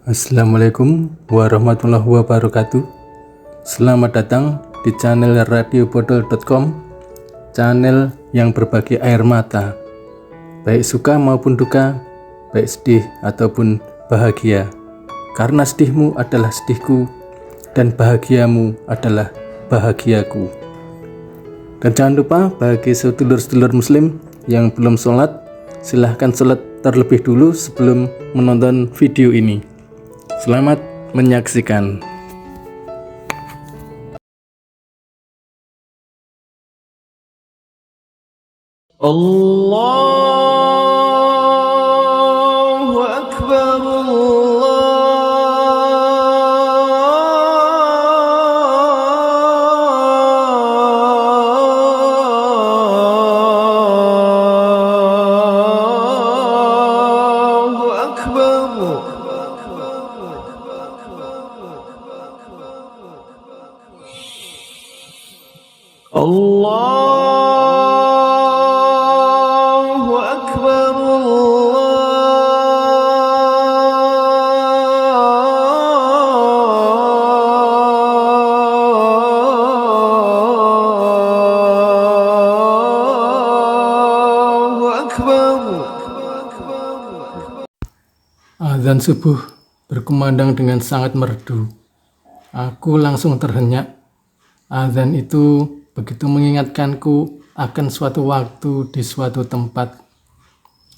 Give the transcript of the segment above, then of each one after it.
Assalamualaikum warahmatullahi wabarakatuh. Selamat datang di channel radiobotol.com, channel yang berbagi air mata, baik suka maupun duka, baik sedih ataupun bahagia. Karena sedihmu adalah sedihku dan bahagiamu adalah bahagiaku. Dan jangan lupa bagi sedulur-sedulur muslim yang belum sholat, silahkan sholat terlebih dulu sebelum menonton video ini. Selamat menyaksikan. Allahu Akbar, Allahu Akbar. Allahu Akbar, Allahu Akbar. Azan subuh berkumandang dengan sangat merdu. Aku langsung terhenyak. Azan itu begitu mengingatkanku akan suatu waktu di suatu tempat.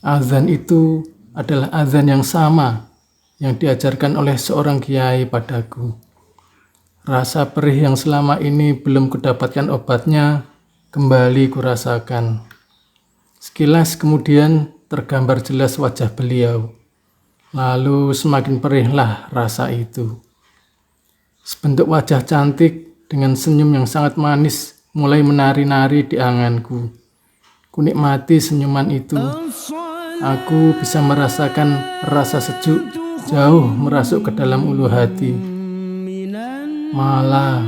Azan itu adalah azan yang sama yang diajarkan oleh seorang kiai padaku. Rasa perih yang selama ini belum kudapatkan obatnya kembali kurasakan. Sekilas kemudian tergambar jelas wajah beliau. Lalu semakin perihlah rasa itu. Sebentuk wajah cantik dengan senyum yang sangat manis mulai menari-nari di anganku. Kunikmati senyuman itu. Aku bisa merasakan rasa sejuk jauh merasuk ke dalam ulu hati. Malah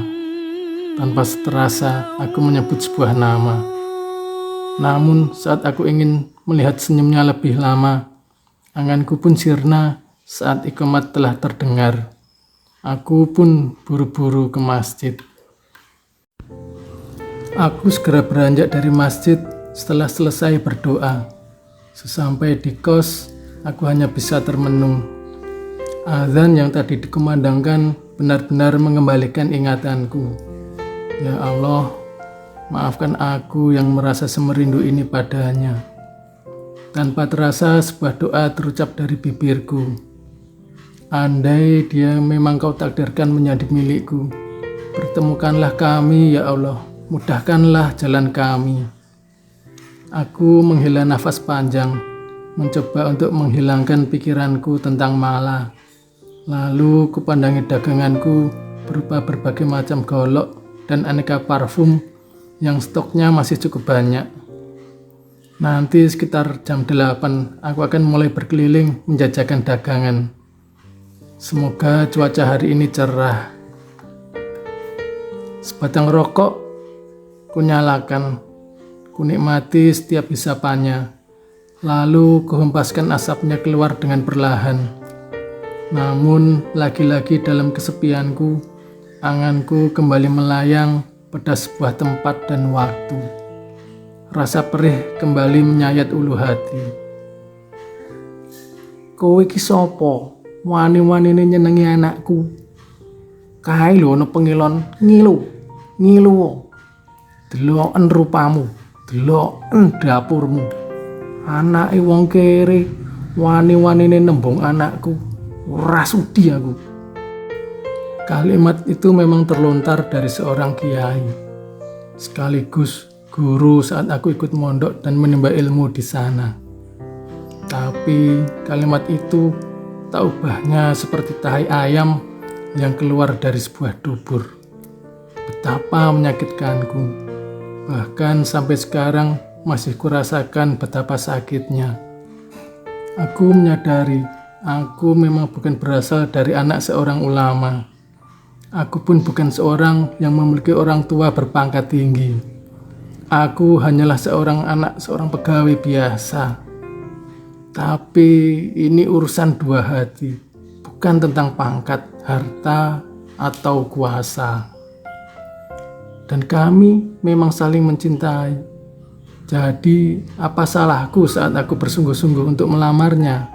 tanpa terasa aku menyebut sebuah nama. Namun saat aku ingin melihat senyumnya lebih lama, anganku pun sirna saat iqamat telah terdengar. Aku pun buru-buru ke masjid. Aku segera beranjak dari masjid setelah selesai berdoa. Sesampai di kos, aku hanya bisa termenung. Azan yang tadi dikumandangkan benar-benar mengembalikan ingatanku. Ya Allah, maafkan aku yang merasa semerindu ini padanya. Tanpa terasa sebuah doa terucap dari bibirku. Andai dia memang kau takdirkan menjadi milikku, pertemukanlah kami ya Allah, mudahkanlah jalan kami. Aku menghela nafas panjang, mencoba untuk menghilangkan pikiranku tentang Mala. Lalu kupandangi daganganku berupa berbagai macam golok dan aneka parfum yang stoknya masih cukup banyak. Nanti sekitar jam 8 aku akan mulai berkeliling menjajakan dagangan. Semoga cuaca hari ini cerah. Sebatang rokok kunyalakan, kunikmati setiap hisapannya. Lalu kuhempaskan asapnya keluar dengan perlahan. Namun lagi-lagi dalam kesepianku, anganku kembali melayang pada sebuah tempat dan waktu. Rasa perih kembali menyayat ulu hati. Kowe iki sapa? Wani-wanine nyenengi anakku. Kae lho ana pengilon ngilu. Deloken rupamu, deloken dapurmu. Anake wong kere, wani-wanine nembung anakku. Ora sudi aku. Kalimat itu memang terlontar dari seorang kiai, sekaligus guru saat aku ikut mondok dan menimba ilmu di sana. Tapi kalimat itu tak ubahnya seperti tahi ayam yang keluar dari sebuah dubur. Betapa menyakitkanku. Bahkan sampai sekarang masih kurasakan betapa sakitnya. Aku menyadari aku memang bukan berasal dari anak seorang ulama. Aku pun bukan seorang yang memiliki orang tua berpangkat tinggi. Aku hanyalah seorang anak seorang pegawai biasa. Tapi ini urusan dua hati, bukan tentang pangkat, harta, atau kuasa. Dan kami memang saling mencintai. Jadi, apa salahku saat aku bersungguh-sungguh untuk melamarnya?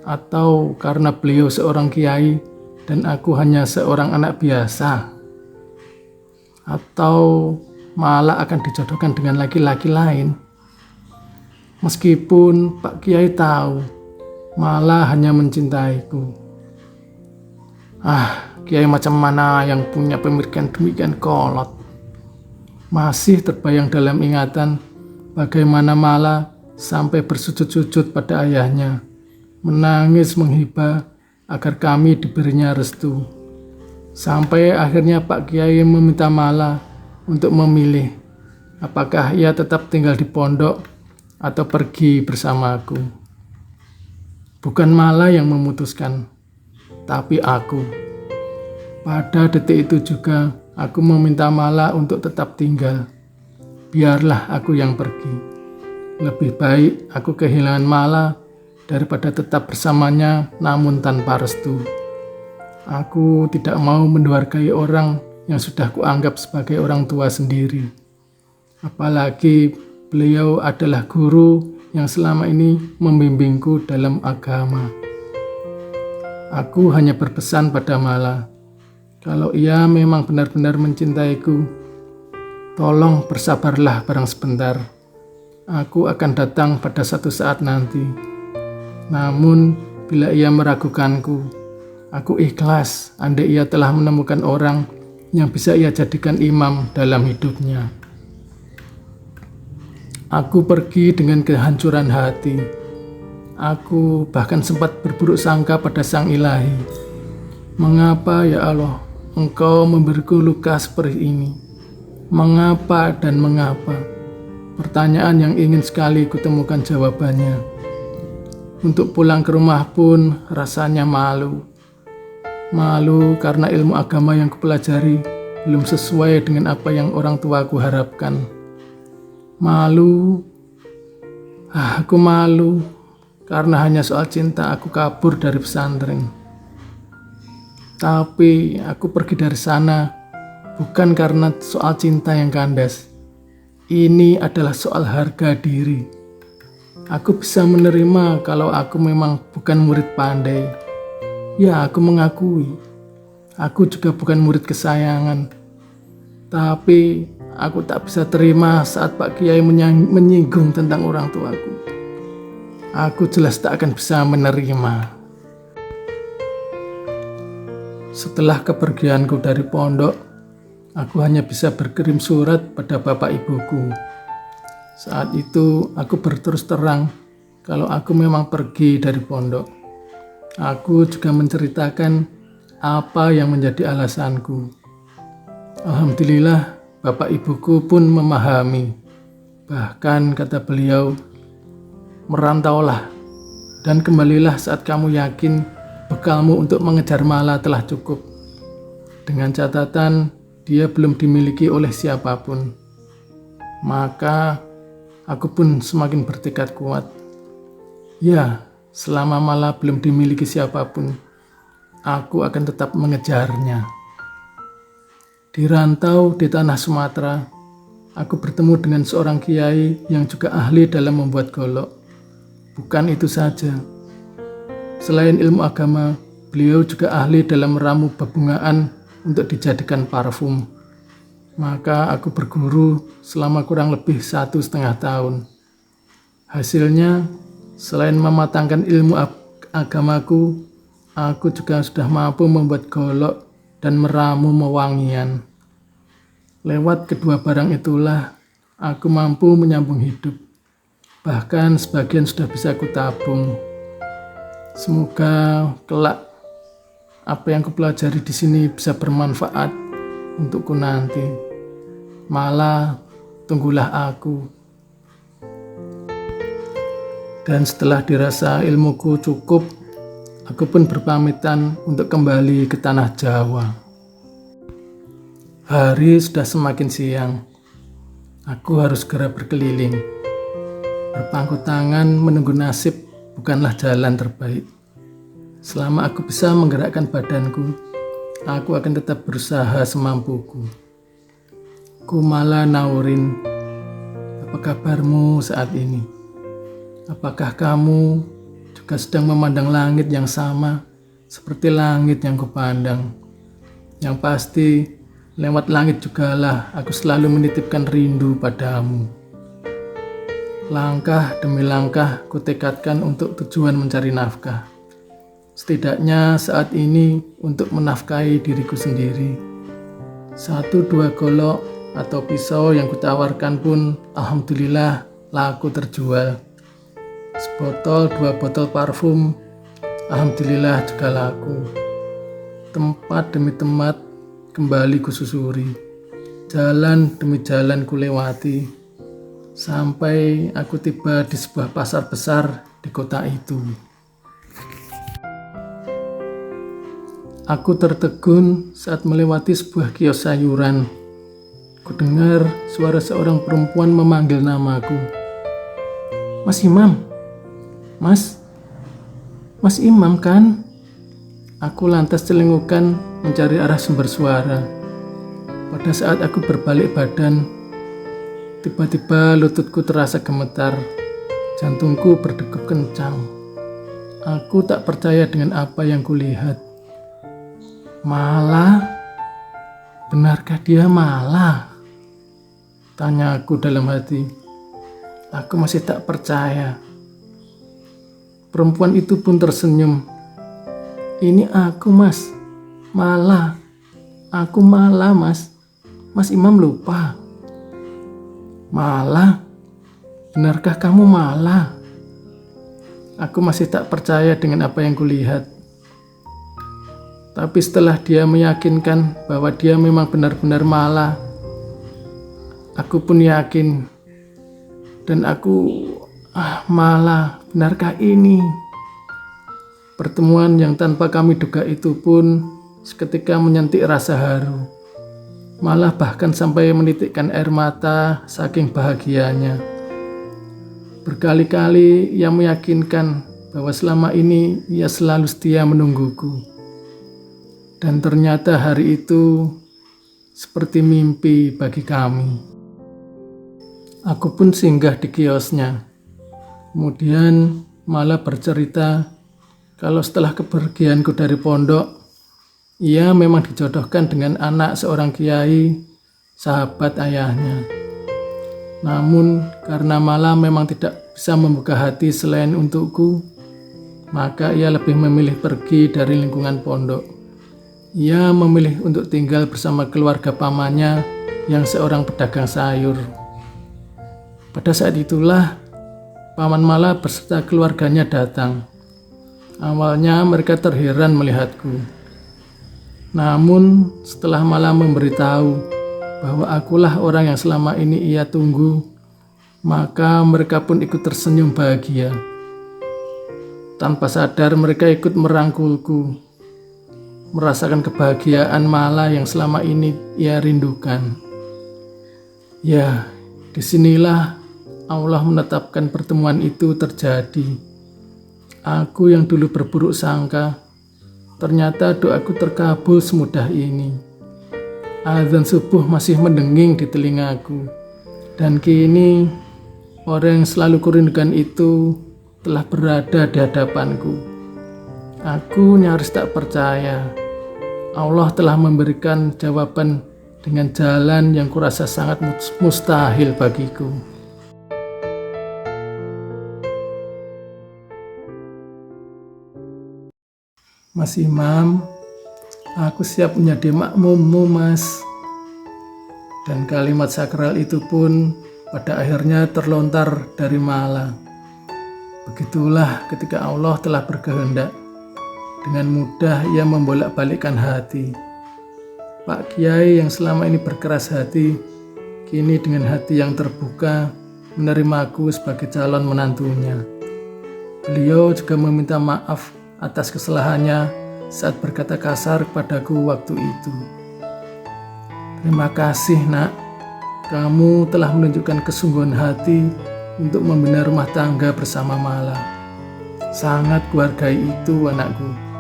Atau karena beliau seorang kiai dan aku hanya seorang anak biasa? Atau malah akan dijodohkan dengan laki-laki lain? Meskipun Pak Kiai tahu, malah hanya mencintaiku. Kiai macam mana yang punya pemikiran demikian kolot? Masih terbayang dalam ingatan bagaimana malah sampai bersujud-sujud pada ayahnya, menangis menghibah agar kami diberinya restu. Sampai akhirnya Pak Kiai meminta Mala untuk memilih apakah ia tetap tinggal di pondok atau pergi bersamaku. Bukan Mala yang memutuskan, tapi aku. Pada detik itu juga aku meminta Mala untuk tetap tinggal. Biarlah aku yang pergi. Lebih baik aku kehilangan Mala daripada tetap bersamanya namun tanpa restu. Aku tidak mau menduarkai orang yang sudah kuanggap sebagai orang tua sendiri. Apalagi beliau adalah guru yang selama ini membimbingku dalam agama. Aku hanya berpesan pada Mala, kalau ia memang benar-benar mencintaiku, tolong bersabarlah barang sebentar. Aku akan datang pada satu saat nanti. Namun, bila ia meragukanku, aku ikhlas andai ia telah menemukan orang yang bisa ia jadikan imam dalam hidupnya. Aku pergi dengan kehancuran hati. Aku bahkan sempat berburuk sangka pada Sang Ilahi. Mengapa ya Allah, Engkau memberiku luka seperti ini? Mengapa dan mengapa? Pertanyaan yang ingin sekali kutemukan jawabannya. Untuk pulang ke rumah pun rasanya malu. Malu karena ilmu agama yang kupelajari belum sesuai dengan apa yang orang tuaku harapkan. Malu, aku malu karena hanya soal cinta aku kabur dari pesantren. Tapi aku pergi dari sana bukan karena soal cinta yang kandas. Ini adalah soal harga diri. Aku bisa menerima kalau aku memang bukan murid pandai. Ya, aku mengakui. Aku juga bukan murid kesayangan. Tapi aku tak bisa terima saat Pak Kiai menyinggung tentang orang tuaku. Aku jelas tak akan bisa menerima. Setelah kepergianku dari pondok, aku hanya bisa berkirim surat pada bapak ibuku. Saat itu aku berterus terang kalau aku memang pergi dari pondok. Aku juga menceritakan apa yang menjadi alasanku. Alhamdulillah, bapak ibuku pun memahami. Bahkan kata beliau, merantaulah dan kembalilah saat kamu yakin bekalmu untuk mengejar Mala telah cukup. Dengan catatan dia belum dimiliki oleh siapapun. Maka aku pun semakin bertekad kuat. Ya, selama Mala belum dimiliki siapapun, aku akan tetap mengejarnya. Di rantau di tanah Sumatera, aku bertemu dengan seorang kiai yang juga ahli dalam membuat golok. Bukan itu saja. Selain ilmu agama, beliau juga ahli dalam meramu bebungaan untuk dijadikan parfum. Maka aku berguru selama kurang lebih 1,5 tahun. Hasilnya, selain mematangkan ilmu agamaku, aku juga sudah mampu membuat golok dan meramu mewangian. Lewat kedua barang itulah, aku mampu menyambung hidup. Bahkan sebagian sudah bisa kutabung. Semoga kelak apa yang kupelajari di sini bisa bermanfaat untukku nanti. Malah tunggulah aku. Dan setelah dirasa ilmuku cukup, aku pun berpamitan untuk kembali ke tanah Jawa. Hari sudah semakin siang. Aku harus segera berkeliling. Berpangku tangan menunggu nasib bukanlah jalan terbaik. Selama aku bisa menggerakkan badanku, aku akan tetap berusaha semampuku. Kumala Naurin, apa kabarmu saat ini? Apakah kamu juga sedang memandang langit yang sama seperti langit yang kupandang? Yang pasti, lewat langit jugalah aku selalu menitipkan rindu padamu. Langkah demi langkah kutekadkan untuk tujuan mencari nafkah. Setidaknya saat ini untuk menafkahi diriku sendiri. 1-2 golok atau pisau yang kutawarkan pun alhamdulillah laku terjual. Sebotol 2 botol parfum alhamdulillah juga laku. Tempat demi tempat kembali kususuri. Jalan demi jalan kulewati. Sampai aku tiba di sebuah pasar besar di kota itu. Aku tertegun saat melewati sebuah kios sayuran. Kudengar suara seorang perempuan memanggil namaku. Mas Imam, Mas Imam kan? Aku lantas celengukan mencari arah sumber suara. Pada saat aku berbalik badan, tiba-tiba lututku terasa gemetar. Jantungku berdegup kencang. Aku tak percaya dengan apa yang kulihat. Malah? Benarkah dia malah? Tanya aku dalam hati. Aku masih tak percaya. Perempuan itu pun tersenyum. Ini aku, Mas. Malah. Aku malah, Mas. Mas Imam lupa. Malah? Benarkah kamu malah? Aku masih tak percaya dengan apa yang kulihat. Tapi setelah dia meyakinkan bahwa dia memang benar-benar malah, aku pun yakin. Dan aku, malah, benarkah ini? Pertemuan yang tanpa kami duga itu pun seketika menyentik rasa haru. Malah bahkan sampai menitikkan air mata saking bahagianya. Berkali-kali ia meyakinkan bahwa selama ini ia selalu setia menungguku. Dan ternyata hari itu seperti mimpi bagi kami. Aku pun singgah di kiosnya. Kemudian malah bercerita kalau setelah kepergianku dari pondok, ia memang dijodohkan dengan anak seorang kiai, sahabat ayahnya. Namun karena malah memang tidak bisa membuka hati selain untukku, maka ia lebih memilih pergi dari lingkungan pondok. Ia memilih untuk tinggal bersama keluarga pamannya yang seorang pedagang sayur. Pada saat itulah, paman Mala beserta keluarganya datang. Awalnya mereka terheran melihatku. Namun setelah Mala memberitahu bahwa akulah orang yang selama ini ia tunggu, maka mereka pun ikut tersenyum bahagia. Tanpa sadar mereka ikut merangkulku, merasakan kebahagiaan Mala yang selama ini ia rindukan. Ya, disinilah Allah menetapkan pertemuan itu terjadi. Aku yang dulu berburuk sangka, ternyata doaku terkabul semudah ini. Azan subuh masih mendenging di telingaku, dan kini orang yang selalu kurindukan itu telah berada di hadapanku. Aku nyaris tak percaya. Allah telah memberikan jawaban dengan jalan yang kurasa sangat mustahil bagiku. Mas Imam, aku siap menjadi makmummu, Mas. Dan kalimat sakral itu pun pada akhirnya terlontar dari Mala. Begitulah ketika Allah telah berkehendak. Dengan mudah ia membolak-balikkan hati. Pak Kiai yang selama ini berkeras hati, kini dengan hati yang terbuka menerimaku sebagai calon menantunya. Beliau juga meminta maaf atas kesalahannya saat berkata kasar kepadaku waktu itu. Terima kasih, Nak. Kamu telah menunjukkan kesungguhan hati untuk membina rumah tangga bersama Mala. Sangat kuhargai itu, anakku.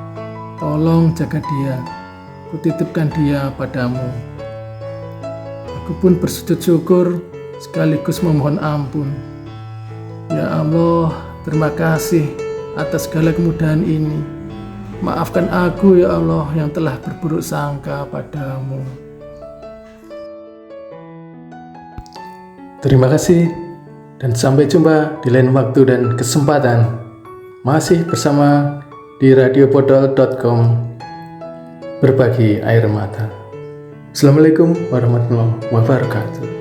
Tolong jaga dia, kutitipkan dia padamu. Aku pun bersujud syukur sekaligus memohon ampun. Ya Allah, terima kasih atas segala kemudahan ini. Maafkan aku ya Allah yang telah berburuk sangka padamu. Terima kasih dan sampai jumpa di lain waktu dan kesempatan. Masih bersama di radiopodol.com, berbagi air mata. Assalamualaikum warahmatullahi wabarakatuh.